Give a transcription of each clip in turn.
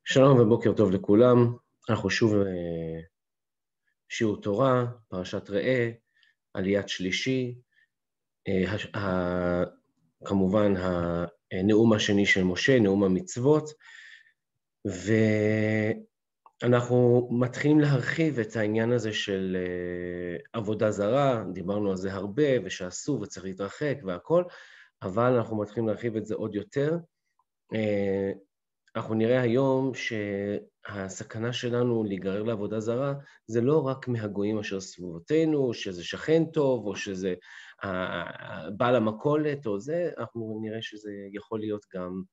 שלום ובוקר טוב לכולם, אנחנו שוב שיעור תורה, פרשת ראה, עליית שלישי, כמובן הנאום השני של משה, נאום המצוות, ואנחנו מתחילים להרחיב את העניין הזה של עבודה זרה, דיברנו על זה הרבה ושאסור וצריך להתרחק והכל, אבל אנחנו מתחילים להרחיב את זה עוד יותר. אנחנו נראה היום שהסכנה שלנו להיגרר לעבודה זרה, זה לא רק מהגויים אשר סביבותינו, שזה שכן טוב, או שזה בעל המכולת, או זה, אנחנו נראה שזה יכול להיות גם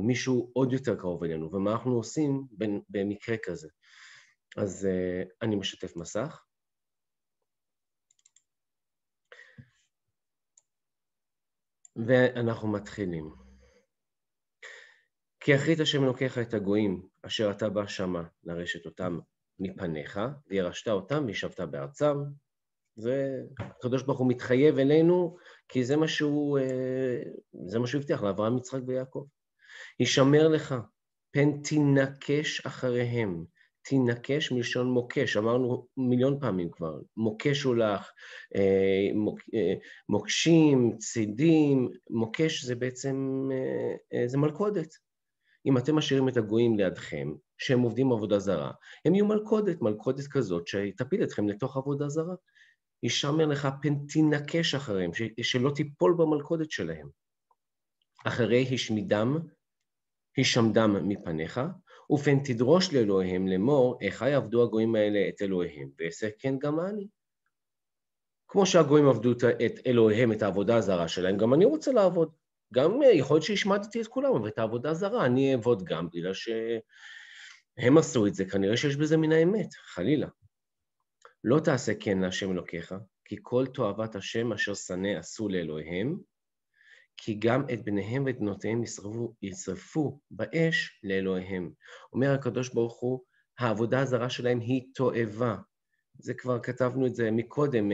מישהו עוד יותר קרוב אלינו, ומה אנחנו עושים במקרה כזה. אז אני משתף מסך. ואנחנו מתחילים. כי אחרית השם אלוקיך את הגויים, אשר אתה בא שמה לרשת אותם מפניך, וירשת אותם וישבת בארצם. והקדוש ברוך הוא מתחייב אלינו, כי זה מה שהוא הבטיח לאברהם, יצחק ויעקב. ישמר לך, פן תינקש אחריהם. תינקש מלשון מוקש, אמרנו מיליון פעמים כבר. מוקש הולך, מוקשים, צידים, מוקש זה בעצם, זה מלכודת. אם אתם משאירים את הגויים לידכם, שהם עובדים עבודה זרה, הם יהיו מלכודת כזאת שתפיל אתכם לתוך עבודה זרה. ישמר לך פן תינקש אחריהם, שלא תיפול במלכודת שלהם. אחרי השמדם מפניך, ופן תדרוש לאלוהיהם לאמור, איך יעבדו הגויים האלה את אלוהיהם, ועשה כן גם אני. כמו שהגויים עבדו את אלוהיהם, את העבודה הזרה שלהם, גם אני רוצה לעבוד. גם יכול להיות שהשמדתי את כולם, אבל את העבודה הזרה אני אעבוד גם, בגלל שהם עשו את זה, כנראה שיש בזה מן האמת, חלילה. לא תעשה כן להשם אלוקיך, כי כל תועבת השם אשר שנא עשו לאלוהיהם, כי גם את בניהם ואת בנותיהם ישרפו באש לאלוהיהם. אומר הקדוש ברוך הוא, העבודה הזרה שלהם היא תועבה. זה כבר כתבנו את זה מקודם,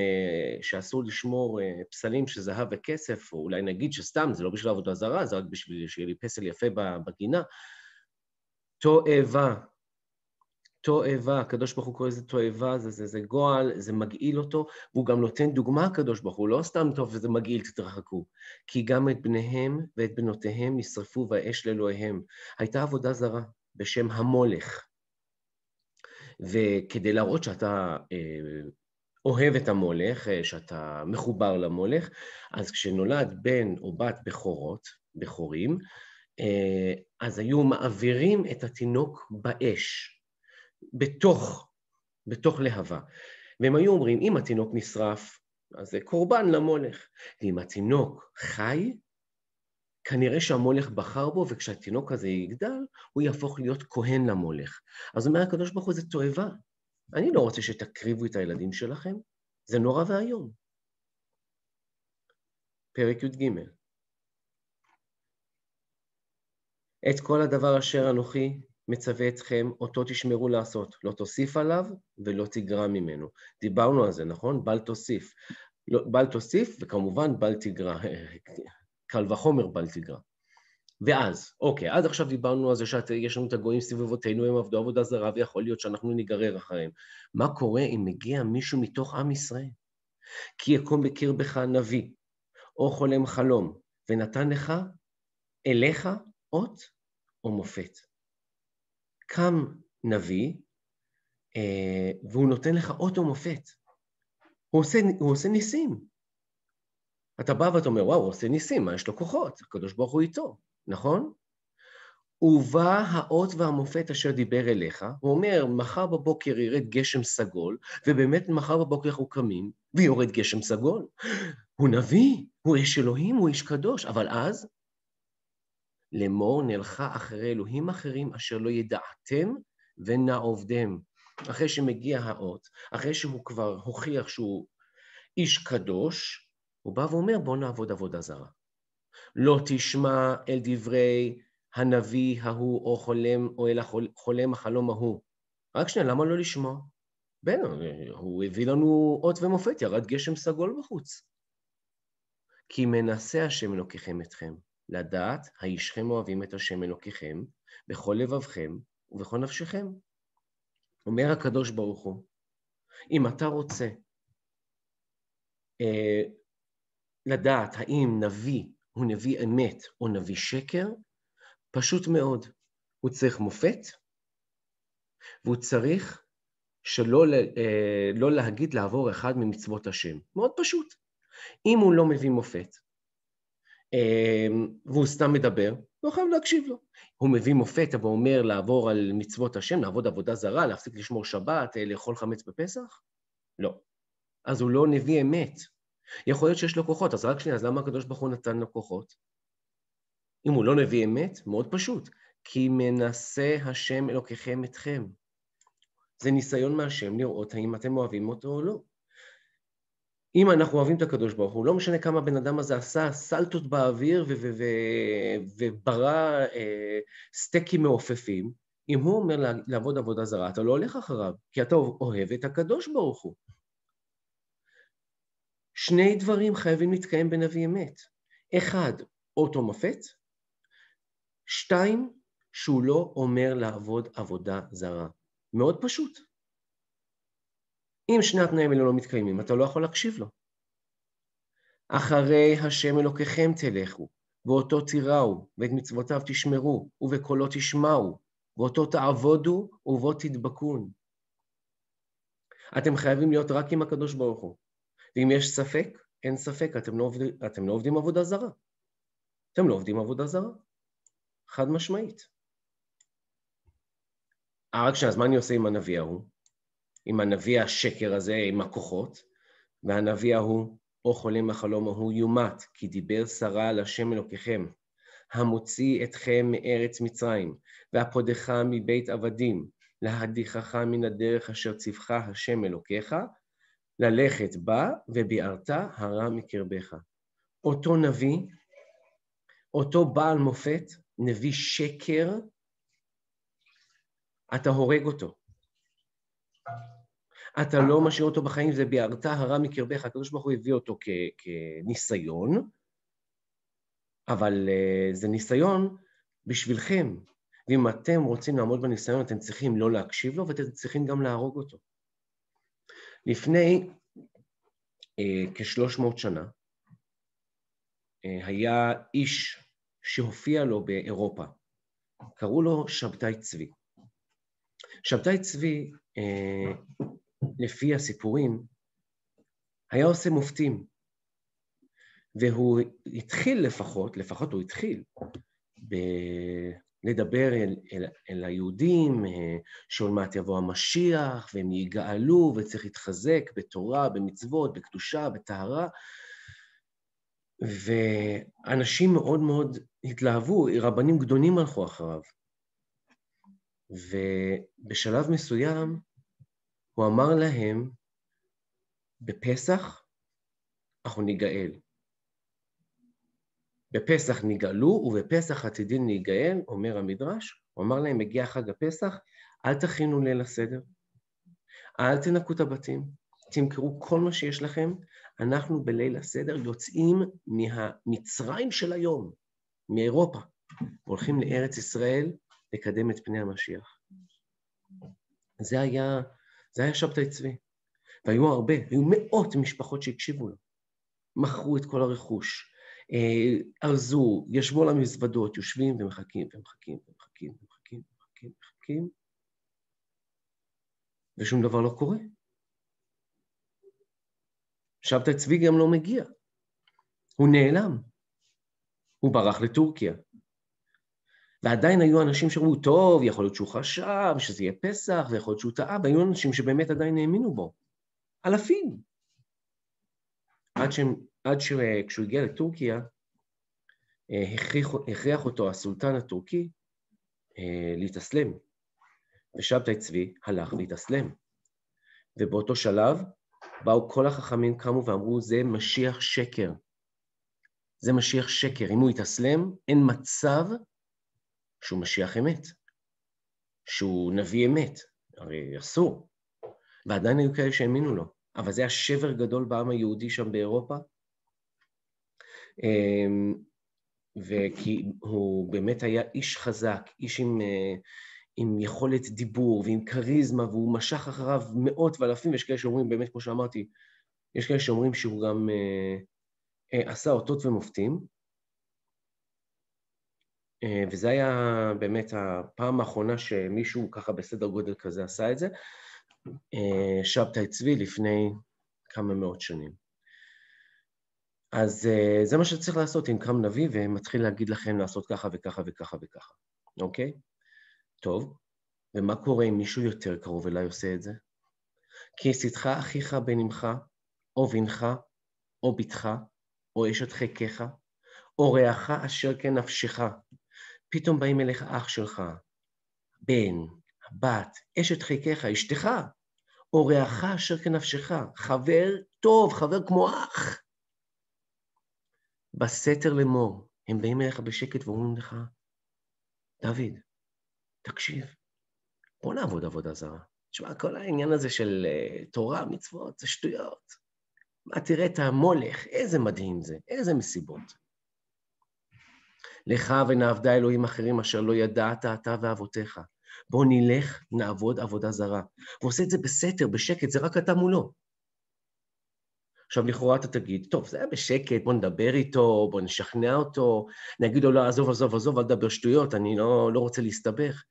שאסור לשמור פסלים של זהב וכסף, או אולי נגיד שסתם, זה לא בשביל עבודה זרה, זה רק בשביל שיהיה לי פסל יפה בגינה. תועבה, הקדוש ברוך הוא קורא לזה תועבה, זה גועל, זה מגעיל אותו, והוא גם נותן דוגמה הקדוש ברוך הוא, לא סתם טוב וזה מגעיל, תתרחקו. כי גם את בניהם ואת בנותיהם ישרפו באש לאלוהיהם. הייתה עבודה זרה בשם המולך. וכדי להראות שאתה אוהב את המולך, שאתה מחובר למולך, אז כשנולד בן או בת בכורים, אז היו מעבירים את התינוק באש, בתוך להבה. והם היו אומרים, אם התינוק נשרף, אז זה קורבן למולך. ואם התינוק חי, כנראה שהמולך בחר בו, וכשהתינוק הזה יגדל, הוא יהפוך להיות כהן למולך. אז אומר הקדוש ברוך הוא, זה תועבה. אני לא רוצה שתקריבו את הילדים שלכם, זה נורא והיום. פרק י"ג. את כל הדבר אשר אנוכי מצווה אתכם, אותו תשמרו לעשות. לא תוסיף עליו ולא תגרע ממנו. דיברנו על זה, נכון? בל תוסיף. בל תוסיף, וכמובן בל תגרע. קל וחומר בל תגרע. ואז, אוקיי, עד עכשיו דיברנו על זה שיש לנו את הגויים סביבותינו, הם עבדו עבודה זרה, ויכול להיות שאנחנו ניגרר אחריהם. מה קורה אם מגיע מישהו מתוך עם ישראל? כי יקום בקרבך נביא, או חולם חלום, ונתן לך, אליך, אות או מופת. קם נביא, והוא נותן לך אות או מופת. הוא עושה ניסים. אתה בא ואתה אומר, וואו, הוא עושה ניסים, מה יש לו כוחות? הקדוש ברוך הוא איתו, נכון? ובא האות והמופת אשר דיבר אליך, הוא אומר, מחר בבוקר ירד גשם סגול, ובאמת מחר בבוקר אנחנו קמים, ויורד גשם סגול. הוא נביא, הוא איש אלוהים, הוא איש קדוש, אבל אז, לאמור נלכה אחרי אלוהים אחרים, אשר לא ידעתם ונעובדם. אחרי שמגיע האות, אחרי שהוא כבר הוכיח שהוא איש קדוש, הוא בא ואומר, בוא נעבוד עבודה זרה. לא תשמע אל דברי הנביא ההוא או חולם, או אל חולם החלום ההוא. רק שנייה, למה לא לשמוע? הוא הביא לנו אות ומופת, ירד גשם סגול בחוץ. כי מנסה השם אלוקיכם אתכם, לדעת, הישכם אוהבים את השם אלוקיכם, בכל לבבכם ובכל נפשכם. אומר הקדוש ברוך הוא, אם אתה רוצה לדעת האם נביא הוא נביא אמת או נביא שקר, פשוט מאוד. הוא צריך מופת, והוא צריך לא להגיד לעבור אחד ממצוות השם. מאוד פשוט. אם הוא לא מביא מופת, והוא סתם מדבר, לא חייב להקשיב לו. הוא מביא מופת, אבל אומר לעבור על מצוות השם, לעבוד עבודה זרה, להפסיק לשמור שבת, לאכול חמץ בפסח? לא. אז הוא לא נביא אמת. יכול להיות שיש לו כוחות, אז רק שנייה, אז למה הקדוש ברוך הוא נתן לו כוחות? אם הוא לא נביא אמת, מאוד פשוט. כי מנסה השם אלוקיכם אתכם. זה ניסיון מהשם לראות האם אתם אוהבים אותו או לא. אם אנחנו אוהבים את הקדוש ברוך הוא, לא משנה כמה בן אדם הזה עשה סלטות באוויר וברא סטייקים מעופפים, אם הוא אומר לעבוד עבודה זרה, אתה לא הולך אחריו, כי אתה אוהב את הקדוש ברוך הוא. שני דברים חייבים להתקיים בנביא אמת. אחד, אותו מופת. שתיים, שהוא לא אומר לעבוד עבודה זרה. מאוד פשוט. אם שני התנאים האלה לא מתקיימים, אתה לא יכול להקשיב לו. אחרי השם אלוקיכם תלכו, ואותו תיראו, ואת מצוותיו תשמרו, ובקולו תשמעו, ואותו תעבודו, ובו תדבקון. אתם חייבים להיות רק עם הקדוש ברוך הוא. ואם יש ספק, אין ספק, אתם לא עובדים עבודה זרה. אתם לא עובדים עבודה זרה. חד משמעית. רק אז מה אני עושה עם הנביא ההוא? עם הנביא השקר הזה, עם הכוחות, והנביא ההוא, או חולם מחלום ההוא יומת, כי דיבר שרה על השם אלוקיכם, המוציא אתכם מארץ מצרים, והפודך מבית עבדים, להדיחך מן הדרך אשר ציווך השם אלוקיך, ללכת בה וביארת הרע מקרבך. אותו נביא, אותו בעל מופת, נביא שקר, אתה הורג אותו. אתה לא משאיר אותו בחיים, זה ביארת הרע מקרבך. הקדוש ברוך הוא הביא אותו כניסיון, אבל זה ניסיון בשבילכם. ואם אתם רוצים לעמוד בניסיון, אתם צריכים לא להקשיב לו, ואתם צריכים גם להרוג אותו. לפני כ-300 שנה, היה איש שהופיע לו באירופה. קראו לו שבתאי צבי. שבתאי צבי, לפי הסיפורים, היה עושה מופתים. והוא התחיל לפחות הוא התחיל, לדבר אל היהודים, שעוד מעט יבוא המשיח, והם יגאלו, וצריך להתחזק בתורה, במצוות, בקדושה, בטהרה. ואנשים מאוד מאוד התלהבו, רבנים גדולים הלכו אחריו. ובשלב מסוים הוא אמר להם, בפסח אנחנו ניגאל. בפסח נגאלו, ובפסח עתידין להיגאל, אומר המדרש, הוא אמר להם, מגיע חג הפסח, אל תכינו ליל הסדר, אל תנקו את הבתים, תמכרו כל מה שיש לכם, אנחנו בליל הסדר יוצאים מהמצרים של היום, מאירופה, והולכים לארץ ישראל לקדם את פני המשיח. זה היה שבתאי צבי, והיו היו מאות משפחות שהקשיבו לו, מכרו את כל הרכוש, ארזו, ישבו על המזוודות, יושבים ומחכים ומחכים ומחכים ומחכים ומחכים ומחכים, ושום דבר לא קורה. שבתאי צבי גם לא מגיע. הוא נעלם. הוא ברח לטורקיה. ועדיין היו אנשים שאמרו, טוב, יכול להיות שהוא חשב, שזה יהיה פסח, ויכול להיות שהוא טעה, והיו אנשים שבאמת עדיין האמינו בו. אלפים. עד שכשהוא הגיע לטורקיה, הכריח אותו הסולטן הטורקי להתאסלם. ושבתאי צבי הלך להתאסלם. ובאותו שלב באו כל החכמים קמו ואמרו, זה משיח שקר. זה משיח שקר. אם הוא יתאסלם, אין מצב שהוא משיח אמת. שהוא נביא אמת. הרי אסור. ועדיין היו כאלה שהאמינו לו. אבל זה השבר גדול בעם היהודי שם באירופה. וכי הוא באמת היה איש חזק, איש עם יכולת דיבור ועם קריזמה, והוא משך אחריו מאות ואלפים, ויש כאלה שאומרים, באמת, כמו שאמרתי, יש כאלה שאומרים שהוא גם עשה אותות ומופתים, וזה היה באמת הפעם האחרונה שמישהו ככה בסדר גודל כזה עשה את זה, שבתאי צבי לפני כמה מאות שנים. אז זה מה שצריך לעשות אם קם נביא ומתחיל להגיד לכם לעשות ככה וככה וככה וככה, אוקיי? טוב, ומה קורה אם מישהו יותר קרוב אליי עושה את זה? כי יסיתך אחיך בן אמך, או בנך, או בתך, או אשת חיקך, או רעך אשר כנפשך. פתאום באים אליך אח שלך, בן, בת, אשת חיקך, אשתך, או רעך אשר כנפשך, חבר טוב, חבר כמו אח. בסתר לאמור, הם באים אליך בשקט ואומרים לך, דוד, תקשיב, בוא נעבוד עבודה זרה. תשמע, כל העניין הזה של תורה, מצוות, זה שטויות. מה, תראה את המולך, איזה מדהים זה, איזה מסיבות. לך ונעבדה אלוהים אחרים אשר לא ידעת אתה ואבותיך. בוא נלך, נעבוד עבודה זרה. הוא עושה את זה בסתר, בשקט, זה רק אתה מולו. עכשיו, לכאורה אתה תגיד, טוב, זה היה בשקט, בוא נדבר איתו, בוא נשכנע אותו, נגיד לו, לא, עזוב, עזוב, עזוב, אל תדבר שטויות, אני לא רוצה להסתבך.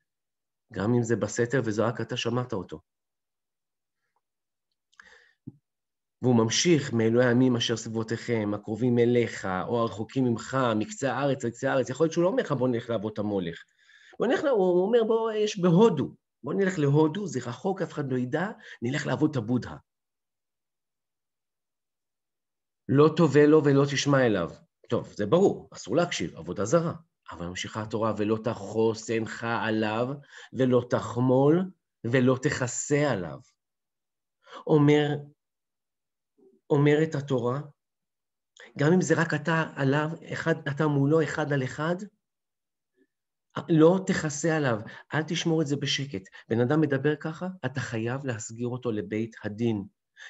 גם אם זה בסתר וזה רק אתה שמעת אותו. והוא ממשיך מאלוהי העמים אשר סביבותיכם, הקרובים אליך, או הרחוקים ממך, מקצה הארץ לקצה הארץ. יכול להיות שהוא לא אומר לך, בוא נלך לעבוד את המולך. הוא אומר, בוא, יש בהודו. בוא נלך להודו, זה רחוק, אף אחד לא ידע, נלך לעבוד את הבודה. לא תובע לו ולא תשמע אליו. טוב, זה ברור, אסור להקשיב, עבודה זרה. אבל ממשיכה התורה, ולא תחוס עינך עליו, ולא תחמול, ולא תכסה עליו. אומרת התורה, גם אם זה רק אתה עליו, אתה מולו אחד על אחד, לא תכסה עליו, אל תשמור את זה בשקט. בן אדם מדבר ככה, אתה חייב להסגיר אותו לבית הדין,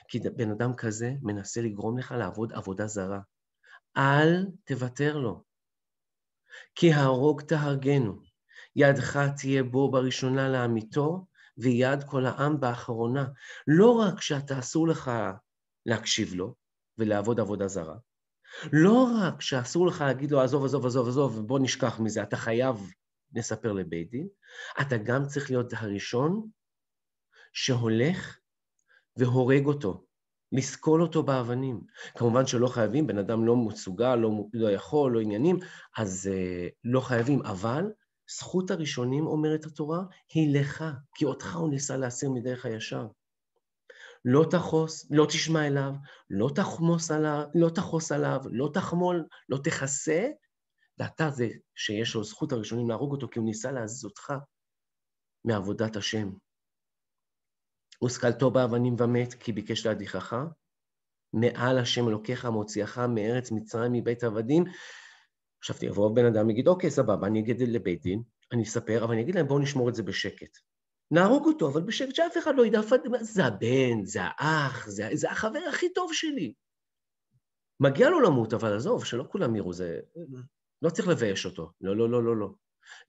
כי בן אדם כזה מנסה לגרום לך לעבוד עבודה זרה. אל תוותר לו, כי ההרוג תהרגנו, ידך תהיה בו בראשונה לעמיתו, ויד כל העם באחרונה. לא רק שאתה אסור לך להקשיב לו ולעבוד עבודה זרה, לא רק שאסור לך להגיד לו, עזוב, עזוב, עזוב, עזוב, בוא נשכח מזה, אתה חייב לספר לבית דין, אתה גם צריך להיות הראשון שהולך והורג אותו, לסקול אותו באבנים. כמובן שלא חייבים, בן אדם לא מסוגל, לא יכול, לא עניינים, אז לא חייבים, אבל זכות הראשונים, אומרת התורה, היא לך, כי אותך הוא ניסה להסיר מדרך הישר. לא תחוס, לא תשמע אליו, לא תחוס עליו, לא תחמול, לא תכסה, ואתה זה שיש לו זכות הראשונים להרוג אותו, כי הוא ניסה להזיז אותך מעבודת השם. וסקלתו באבנים ומת, כי ביקש להדיחך, מעל השם אלוקיך מוציאך מארץ מצרים מבית עבדים. עכשיו תבוא בן אדם, יגיד, אוקיי, סבבה, אני אגיד לבית דין, אני אספר, אבל אני אגיד להם, בואו נשמור את זה בשקט. נהרוג אותו, אבל בשקט שאף אחד לא ידע, זה הבן, זה האח, זה החבר הכי טוב שלי. מגיע לו למות, אבל עזוב, שלא כולם יראו, זה לא צריך לבייש אותו. לא, לא, לא, לא, לא.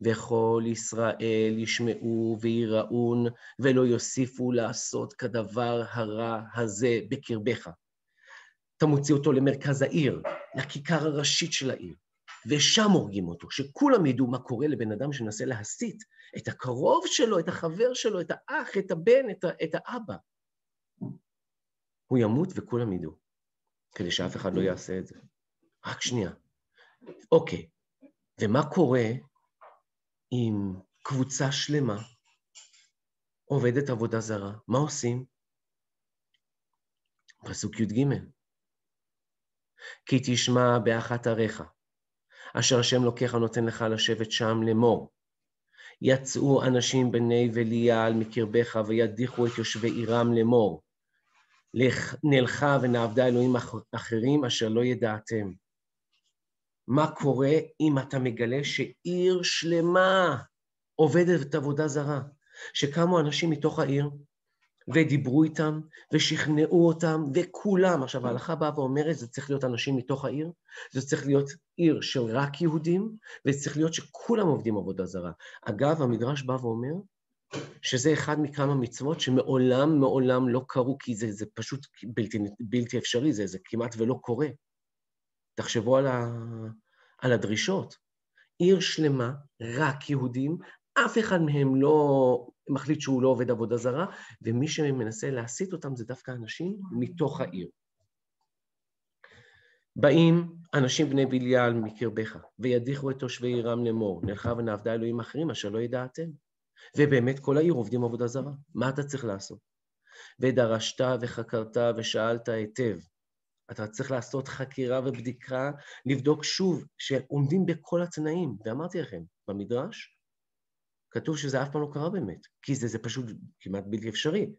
וכל ישראל ישמעו ויראון, ולא יוסיפו לעשות כדבר הרע הזה בקרבך. אתה מוציא אותו למרכז העיר, לכיכר הראשית של העיר, ושם הורגים אותו, שכולם ידעו מה קורה לבן אדם שנסה להסית את הקרוב שלו, את החבר שלו, את האח, את הבן, את האבא. הוא ימות וכולם ידעו, כדי שאף אחד לא יעשה את זה. רק שנייה. אוקיי, ומה קורה אם קבוצה שלמה עובדת עבודה זרה? מה עושים? פסוק י"ג. כי תשמע באחת עריך, אשר השם לוקח נותן לך לשבת שם לאמור. יצאו אנשים בני בליעל מקרבך וידיחו את יושבי עירם לאמור. נלכה ונעבדה אלוהים אחרים אשר לא ידעתם. מה קורה אם אתה מגלה שעיר שלמה עובדת עבודה זרה? שקמו אנשים מתוך העיר ודיברו איתם, ושכנעו אותם, וכולם. עכשיו, ההלכה באה ואומרת, זה צריך להיות אנשים מתוך העיר, זה צריך להיות עיר של רק יהודים, וזה צריך להיות שכולם עובדים עבודה זרה. אגב, המדרש בא ואומר, שזה אחד מכמה מצוות שמעולם לא קרו, כי זה פשוט בלתי אפשרי, זה כמעט ולא קורה. תחשבו על הדרישות. עיר שלמה, רק יהודים, אף אחד מהם לא מחליט שהוא לא עובד עבודה זרה, ומי שמנסה להסיט אותם זה דווקא אנשים מתוך העיר. באים אנשים בני בליעל מקרבך, וידיחו את תושבי עירם לאמור, נלכה ונעבדה אלוהים אחרים אשר לא ידעתם. ובאמת כל העיר עובדים עבודה זרה. מה אתה צריך לעשות? ודרשת וחקרת ושאלת היטב. אתה צריך לעשות חקירה ובדיקה, לבדוק שוב שעומדים בכל התנאים. ואמרתי לכם, במדרש, כתוב שזה אף פעם לא קרה באמת, כי זה פשוט כמעט בלתי אפשרי.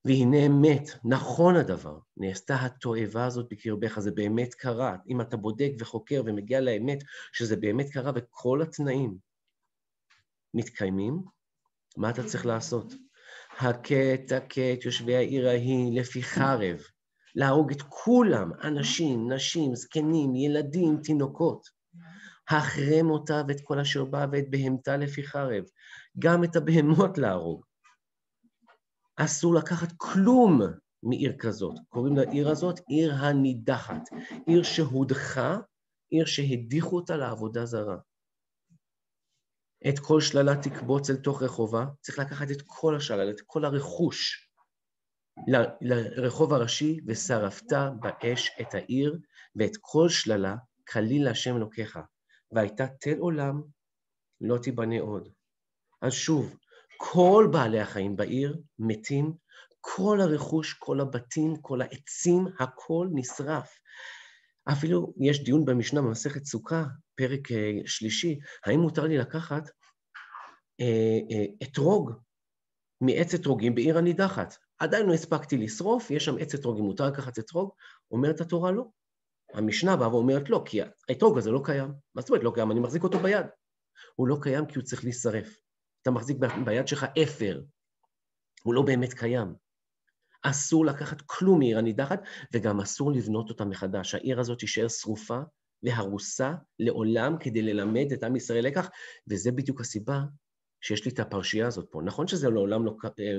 והנה אמת, נכון הדבר, נעשתה התועבה הזאת בקרבך, זה באמת קרה. אם אתה בודק וחוקר ומגיע לאמת שזה באמת קרה וכל התנאים מתקיימים, מה אתה צריך לעשות? הכת יושבי העיר ההיא לפי חרב, להרוג את כולם, אנשים, נשים, זקנים, ילדים, תינוקות. החרם אותה ואת כל אשר בא ואת בהמתה לפי חרב, גם את הבהמות להרוג. אסור לקחת כלום מעיר כזאת. קוראים לעיר הזאת עיר הנידחת, עיר שהודחה, עיר שהדיחו אותה לעבודה זרה. את כל שללה תקבוץ אל תוך רחובה, צריך לקחת את כל השלל, את כל הרכוש לרחוב הראשי, ושרפת באש את העיר, ואת כל שללה כליל להשם אלוקיך, והייתה תל עולם לא תיבנה עוד. אז שוב, כל בעלי החיים בעיר מתים, כל הרכוש, כל הבתים, כל העצים, הכל נשרף. אפילו יש דיון במשנה במסכת סוכה, פרק שלישי, האם מותר לי לקחת אתרוג מעץ אתרוגים בעיר הנידחת? עדיין לא הספקתי לשרוף, יש שם עץ אתרוגים, מותר לקחת אתרוג? אומרת התורה לא. המשנה באה ואומרת לא, כי האתרוג הזה לא קיים. מה זאת אומרת לא קיים? אני מחזיק אותו ביד. הוא לא קיים כי הוא צריך להישרף. אתה מחזיק ביד שלך אפר. הוא לא באמת קיים. אסור לקחת כלום מעיר הנידחת, וגם אסור לבנות אותה מחדש. העיר הזאת תישאר שרופה והרוסה לעולם כדי ללמד את עם ישראל לקח, וזה בדיוק הסיבה שיש לי את הפרשייה הזאת פה. נכון שזה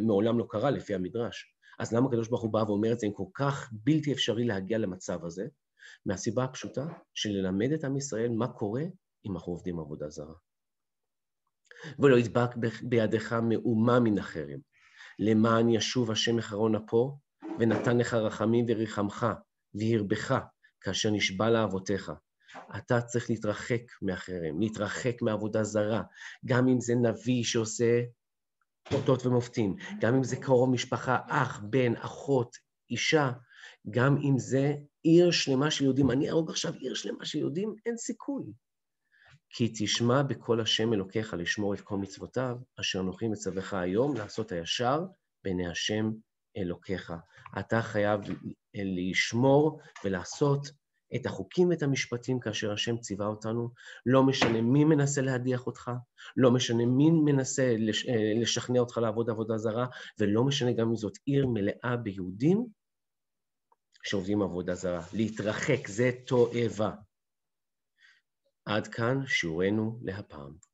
מעולם לא קרה לפי המדרש, אז למה הקדוש ברוך הוא בא ואומר את זה, אם כל כך בלתי אפשרי להגיע למצב הזה? מהסיבה הפשוטה של ללמד את עם ישראל מה קורה אם אנחנו עובדים עבודה זרה. ולא ידבק בידיך מאומה מן החרם, למען ישוב השם מחרון אפו, ונתן לך רחמים וריחמך, והרבך, כאשר נשבע לאבותיך. אתה צריך להתרחק מהחרם, להתרחק מעבודה זרה, גם אם זה נביא שעושה אותות ומופתים, גם אם זה קרוב משפחה, אח, בן, אחות, אישה, גם אם זה עיר שלמה של יהודים. אני ארוג עכשיו עיר שלמה של יהודים, אין סיכוי. כי תשמע בקול השם אלוקיך לשמור את כל מצוותיו, אשר אנוכי מצווך היום לעשות הישר בעיני השם אלוקיך. אתה חייב לשמור ולעשות את החוקים ואת המשפטים כאשר השם ציווה אותנו. לא משנה מי מנסה להדיח אותך, לא משנה מי מנסה לשכנע אותך לעבוד עבודה זרה, ולא משנה גם אם זאת עיר מלאה ביהודים שעובדים עבודה זרה. להתרחק, זה תועבה. עד כאן שיעורנו להפעם.